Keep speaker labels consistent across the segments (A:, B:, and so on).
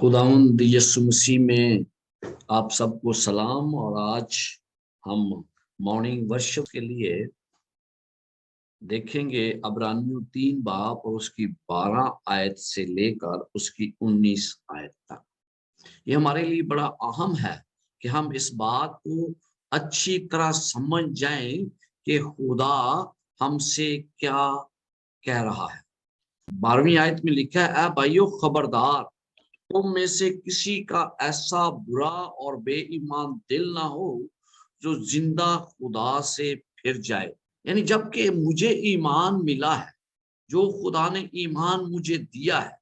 A: खुदावंद यीशु मसीह में आप सबको सलाम। और आज हम मॉर्निंग वर्शिप के लिए देखेंगे अब्रानियों 3 बाब और उसकी 12 आयत से लेकर उसकी 19 आयत तक। ये हमारे लिए बड़ा अहम है कि हम इस बात को अच्छी तरह समझ जाएं कि खुदा हमसे क्या कह रहा है। 12वीं आयत में लिखा है, ऐ भाइयों खबरदार, तुम में से किसी का ऐसा बुरा और बेईमान दिल ना हो जो जिंदा खुदा से फिर जाए। यानी जबकि मुझे ईमान मिला है, जो खुदा ने ईमान मुझे दिया है,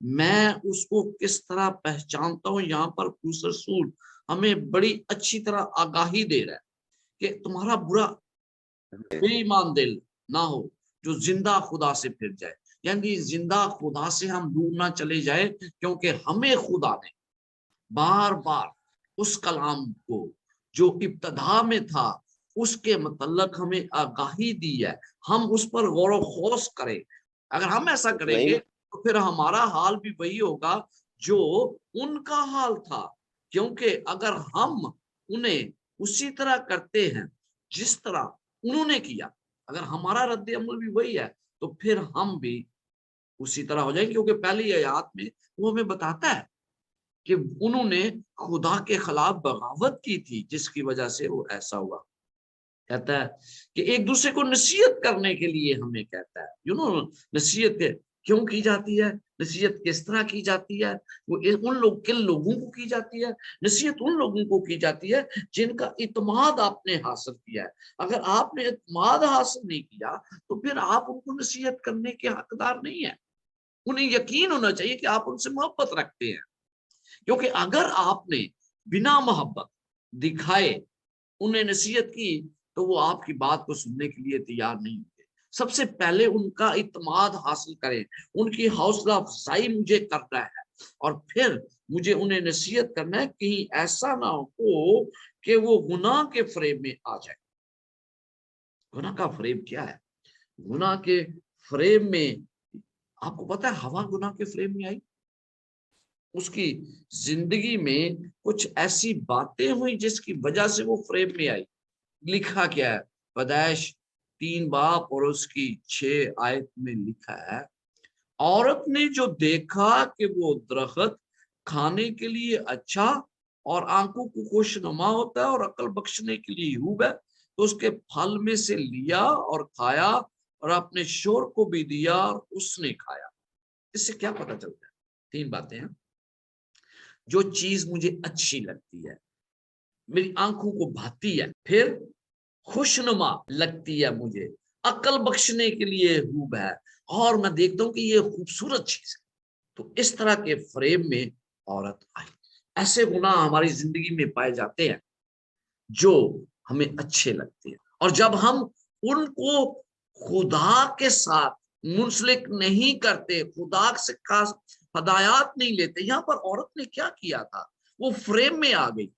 A: मैं उसको किस तरह पहचानता हूं। यहाँ पर पौलुस रसूल हमें बड़ी अच्छी तरह आगाही दे रहा है कि तुम्हारा बुरा बेईमान दिल ना हो जो जिंदा खुदा से फिर जाए। यानी जिंदा खुदा से हम दूर ना चले जाए, क्योंकि हमें खुदा ने बार बार उस कलाम को जो इब्तदा में था उसके मतलब हमें आगाही दी है, हम उस पर गौर व खौस करें। अगर हम ऐसा करेंगे तो फिर हमारा हाल भी वही होगा जो उनका हाल था। क्योंकि अगर हम उन्हें उसी तरह करते हैं जिस तरह उन्होंने किया, अगर हमारा रद्द अमल भी वही है, तो फिर हम भी उसी तरह हो जाएंगे। क्योंकि पहली आयत में वो हमें बताता है कि उन्होंने खुदा के खिलाफ बगावत की थी, जिसकी वजह से वो ऐसा हुआ। कहता है कि एक दूसरे को नसीहत करने के लिए हमें कहता है, नसीहत क्यों की जाती है, नसीहत किस तरह की जाती है, वो उन किन लोगों को की जाती है। नसीहत उन लोगों को की जाती है जिनका इत्मीनान आपने हासिल किया है। अगर आपने इत्मीनान हासिल नहीं किया तो फिर आप उनको नसीहत करने के हकदार नहीं है। उन्हें यकीन होना चाहिए कि आप उनसे मोहब्बत रखते हैं। क्योंकि अगर आपने बिना मोहब्बत दिखाए उन्हें नसीहत की तो वो आपकी बात को सुनने के लिए तैयार नहीं होंगे। सबसे पहले उनका इत्मीनान हासिल करें, उनकी हौसला अफजाई मुझे करना है, और फिर मुझे उन्हें नसीहत करना है कहीं ऐसा ना हो कि वो गुनाह के फरेब में आ जाए। गुनाह का फरेब क्या है? गुनाह के फरेब में, आपको पता है हवा गुनाह के फरेब में आई, उसकी जिंदगी में कुछ ऐसी बातें हुई जिसकी वजह से वो फरेब में आई। लिखा क्या है? पैदाइश 3 बाब और उसकी 6 आयत में लिखा है, औरत ने जो देखा कि वो दरख्त खाने के लिए अच्छा और आंखों को खुशनुमा होता है और अकल बख्शने के लिए खूब है, तो उसके फल में से लिया और खाया और अपने शोर को भी दिया और उसने खाया। इससे क्या पता चलता है? 3 बातें हैं। जो चीज मुझे अच्छी लगती है, मेरी आंखों को भाती है, फिर खुशनुमा लगती है, मुझे अकल बख्शने के लिए खूब है, और मैं देखता हूं कि ये खूबसूरत चीज है, तो इस तरह के फ्रेम में औरत आई। ऐसे गुनाह हमारी जिंदगी में पाए जाते हैं जो हमें अच्छे लगते हैं, और जब हम उनको खुदा के साथ मुंसलिक नहीं करते, खुदा से खास हदायत नहीं लेते। यहाँ पर औरत ने क्या किया था? वो फ्रेम में आ गई।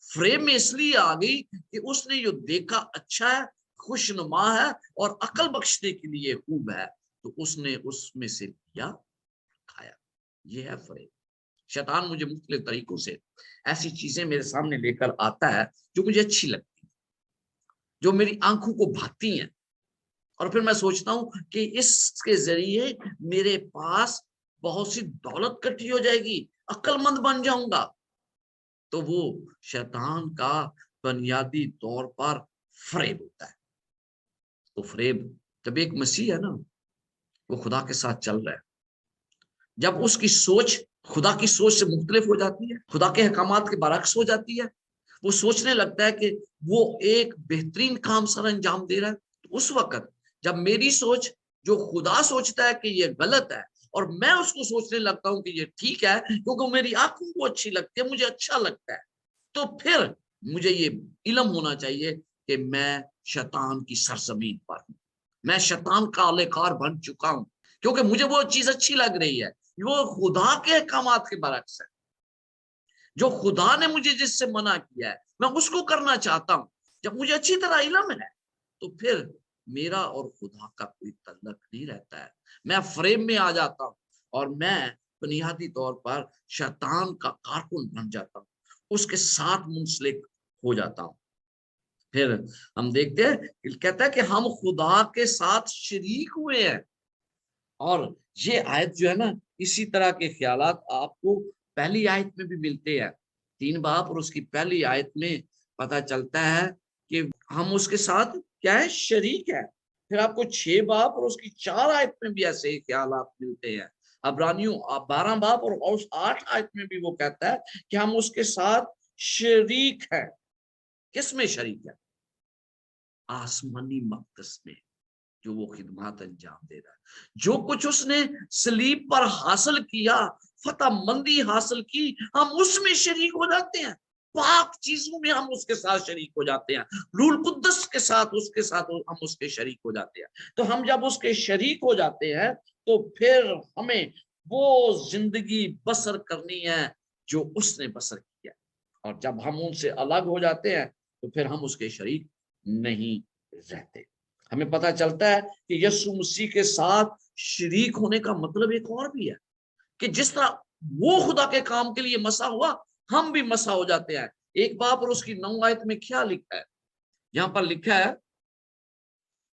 A: फ्रेम में इसलिए आ गई कि उसने जो देखा अच्छा है, खुशनुमा है और अकल बख्शने के लिए खूब है, तो उसने उसमें से लिया, खाया। ये है फ्रेम। शैतान मुझे मुख्तलिफ तरीकों से ऐसी चीजें मेरे सामने लेकर आता है जो मुझे अच्छी लगती है, जो मेरी आंखों को भाती हैं, और फिर मैं सोचता हूं कि इसके जरिए मेरे पास बहुत सी दौलत इकट्ठी हो जाएगी, अक्लमंद बन जाऊंगा। तो वो शैतान का बुनियादी तौर पर फरेब होता है। तो फरेब, जब एक मसीह है ना, वो खुदा के साथ चल रहा है, जब उसकी सोच खुदा की सोच से मुख्तलिफ हो जाती है, खुदा के अहकामात के बरक्स हो जाती है, वो सोचने लगता है कि वो एक बेहतरीन काम सर अंजाम दे रहा है, तो उस वक्त जब मेरी सोच, जो खुदा सोचता है कि ये गलत है, और मैं उसको सोचने लगता हूं कि ये ठीक है क्योंकि मेरी आंखों को अच्छी लगती है, मुझे अच्छा लगता है, तो फिर मुझे ये इल्म होना चाहिए कि मैं शैतान की सरजमीन पर हूं, मैं शैतान का आलेकार बन चुका हूं, क्योंकि मुझे वो चीज अच्छी लग रही है, वो खुदा के अहकामात के बरक्स है। जो खुदा ने मुझे जिससे मना किया है मैं उसको करना चाहता हूं। जब मुझे अच्छी तरह इल्म है तो फिर मेरा और खुदा का कोई तल्लक नहीं रहता है, मैं फ्रेम में आ जाता हूं और मैं बुनियादी तौर पर शैतान का कारकुन बन जाता हूँ, उसके साथ मुंसलिक हो जाता हूँ। फिर हम देखते हैं, कहता है कि हम खुदा के साथ शरीक हुए हैं। और ये आयत जो है ना, इसी तरह के ख्यालात आपको पहली आयत में भी मिलते हैं। 3 बाब और उसकी पहली आयत में पता चलता है कि हम उसके साथ क्या है, शरीक है। फिर आपको 6 बाब और उसकी 4 आयत में भी ऐसे ख्यालात मिलते हैं। अब्रानियों 12 बाब और उस 8 आयत में भी वो कहता है कि हम उसके साथ शरीक है। किसमें शरीक है? आसमानी मकदस में, जो वो खिदमत अंजाम दे रहा है। जो कुछ उसने सलीब पर हासिल किया, फतह मंदी हासिल की, हम उसमें शरीक हो जाते हैं। पाक चीजों में हम उसके साथ शरीक हो जाते हैं। रूल कुद्दस के साथ, उसके साथ हम उसके शरीक हो जाते हैं। तो हम जब उसके शरीक हो जाते हैं तो फिर हमें वो जिंदगी बसर करनी है जो उसने बसर किया। और जब हम उनसे अलग हो जाते हैं तो फिर हम उसके शरीक नहीं रहते। हमें पता चलता है कि यीशु मसीह के साथ शरीक होने का मतलब एक और भी है कि जिस तरह वो खुदा के काम के लिए मसा हुआ, हम भी मसा हो जाते हैं। एक बाब और उसकी 9 आयत में क्या लिखा है? यहां पर लिखा है,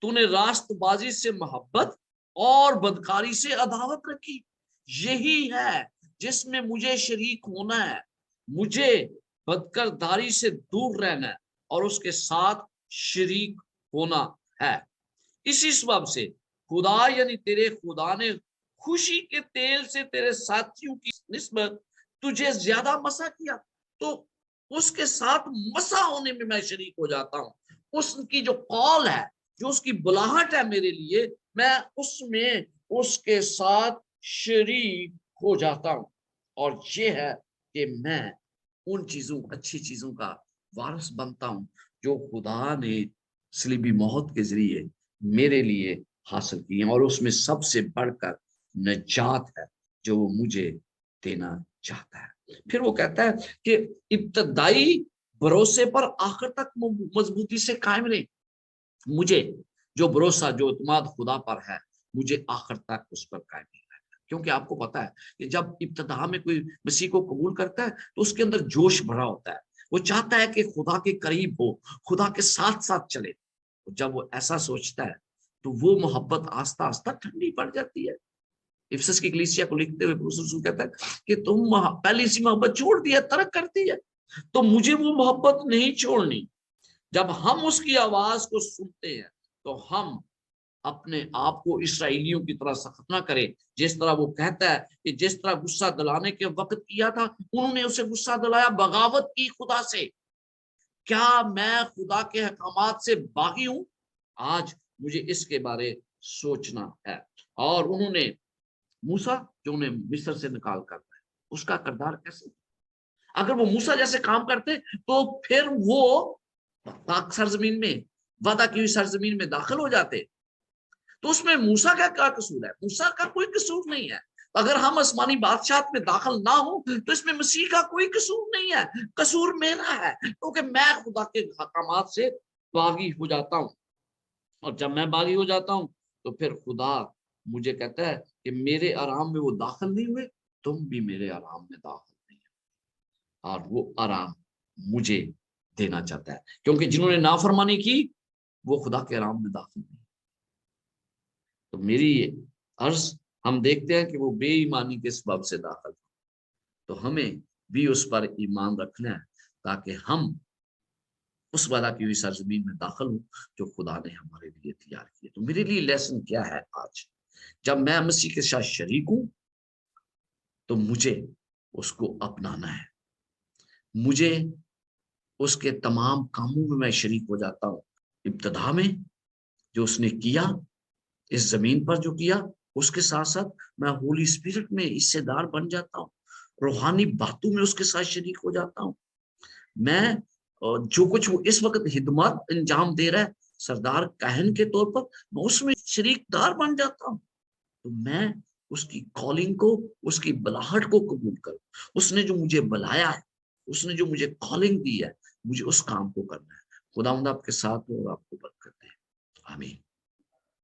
A: तूने रास्तबाजी से मोहब्बत और बदकारी से अदावत रखी। यही है जिसमें मुझे शरीक होना है। मुझे बदकरदारी से दूर रहना है और उसके साथ शरीक होना है। इसी सबब से खुदा यानी तेरे खुदा ने खुशी के तेल से तेरे साथियों की निस्बत तुझे ज्यादा मसा किया। तो उसके साथ मसा होने में मैं शरीक हो जाता हूँ। उसकी जो कॉल है, जो उसकी बुलाहट है मेरे लिए, मैं उसमें उसके साथ शरीक हो जाता हूँ। और ये है कि मैं उन चीजों, अच्छी चीजों का वारिस बनता हूँ जो खुदा ने सलीबी मौत के जरिए मेरे लिए हासिल की है। और उसमें सबसे बढ़कर नजात है जो वो मुझे देना चाहता है। फिर वो कहता है कि इब्तदाई भरोसे पर आखिर तक मजबूती से कायम रहे। मुझे जो भरोसा, जो इत्मीनान खुदा पर है, मुझे आखिर तक उस पर कायम रहना है। क्योंकि आपको पता है कि जब इब्तिदा में कोई मसीह को कबूल करता है तो उसके अंदर जोश भरा होता है। वो चाहता है कि खुदा के करीब हो, खुदा के साथ साथ चले। जब वो ऐसा सोचता है तो वो मोहब्बत आस्ता आस्ता ठंडी पड़ जाती है। इफिसस की कलीसिया को लिखते हुए पौलुस रसूल कहता है कि तुम पहली सी मोहब्बत छोड़ दिया, तर्क कर दी है। तो मुझे वो मोहब्बत नहीं छोड़नी। जब हम उसकी आवाज को सुनते हैं तो हम अपने आप को इसराइलियों की तरह सख्त ना करें। जिस तरह वो कहता है कि जिस तरह गुस्सा दिलाने के वक्त किया था, उन्होंने उसे गुस्सा दिलाया, बगावत की खुदा से। क्या मैं खुदा के अहकामात से बागी हूं? आज मुझे इसके बारे सोचना है। और उन्होंने मूसा, जो उन्हें मिस्र से निकाल कर है, उसका किरदार कैसे? अगर वो मूसा जैसे काम करते तो फिर वो पाक सरजमीन में, वादा की हुई सरजमीन में दाखिल हो जाते। तो उसमें मूसा का क्या कसूर है? मूसा का कोई कसूर नहीं है। अगर हम आसमानी बादशाह में दाखिल ना हो तो इसमें मसीह का कोई कसूर नहीं है। कसूर मेरा है क्योंकि मैं खुदा के हकामात से बागी हो जाता हूँ। और जब मैं बागी हो जाता हूँ तो फिर खुदा मुझे कहता है कि मेरे आराम में वो दाखिल नहीं हुए, तुम भी मेरे आराम में दाखिल नहीं हो। और वो आराम मुझे देना चाहता है, क्योंकि जिन्होंने नाफरमानी की वो खुदा के आराम में दाखिल नहीं। तो मेरी अर्ज, हम देखते हैं कि वो बेईमानी के सबब से दाखिल, तो हमें भी उस पर ईमान रखना है ताकि हम उस वादा की हुई सरजमीन में दाखिल हूं जो खुदा ने हमारे लिए तैयार की। तो मेरे लिए लेसन क्या है आज? जब मैं मसीह के साथ शरीक हूं तो मुझे उसको अपनाना है। मुझे उसके तमाम कामों में मैं शरीक हो जाता हूँ। इब्तिदा में जो उसने किया, इस जमीन पर जो किया, उसके साथ साथ मैं होली स्पिरिट में हिस्सेदार बन जाता हूँ। रूहानी बातों में उसके साथ शरीक हो जाता हूँ। मैं जो कुछ वो इस वक्त हिदमत अंजाम दे रहा है सरदार कहन के तौर पर, मैं उसमें शरीकदार बन जाता हूँ। तो मैं उसकी कॉलिंग को, उसकी बुलाहट को कबूल करूं। उसने जो मुझे बुलाया है, उसने जो मुझे कॉलिंग दी है, मुझे उस काम को करना है। खुदावंद आपके साथ हो और आपको बरकत दे। आमीन।